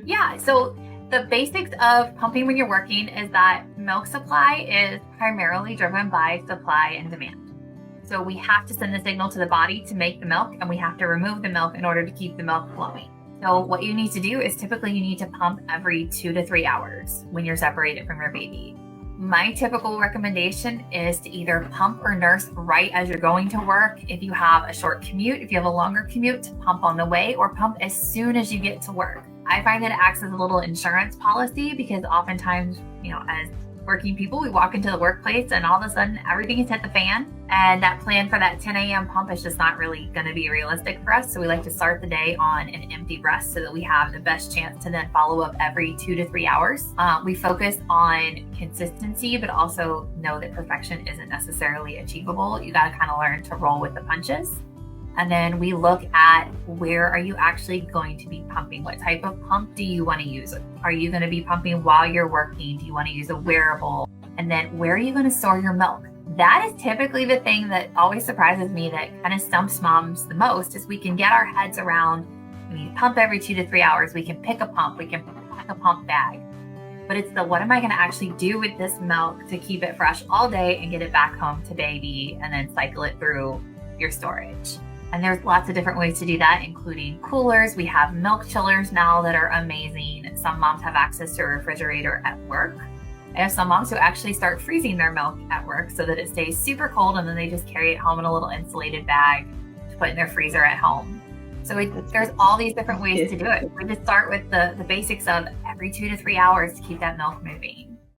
Yeah, so the basics of pumping when you're working is that milk supply is primarily driven by supply and demand. So we have to send the signal to the body to make the milk, and we have to remove the milk in order to keep the milk flowing. So what you need to do is typically you need to pump every 2 to 3 hours when you're separated from your baby. My typical recommendation is to either pump or nurse right as you're going to work. If you have a short commute, if you have a longer commute, to pump on the way, or pump as soon as you get to work. I find that it acts as a little insurance policy because oftentimes, as working people, we walk into the workplace and all of a sudden everything has hit the fan. And that plan for that 10 a.m. pump is just not really going to be realistic for us. So we like to start the day on an empty breast so that we have the best chance to then follow up every 2 to 3 hours. We focus on consistency, but also know that perfection isn't necessarily achievable. You got to kind of learn to roll with the punches. And then we look at where are you actually going to be pumping? What type of pump do you want to use? Are you going to be pumping while you're working? Do you want to use a wearable? And then where are you going to store your milk? That is typically the thing that always surprises me, that kind of stumps moms the most, is we can get our heads around, we need to pump every 2 to 3 hours. We can pick a pump. We can pack a pump bag. But it's the, what am I going to actually do with this milk to keep it fresh all day and get it back home to baby and then cycle it through your storage? And there's lots of different ways to do that, including coolers. We have milk chillers now that are amazing. Some moms have access to a refrigerator at work. I have some moms who actually start freezing their milk at work so that it stays super cold, and then they just carry it home in a little insulated bag to put in their freezer at home. So there's all these different ways to do it. We just start with the basics of every 2 to 3 hours to keep that milk moving.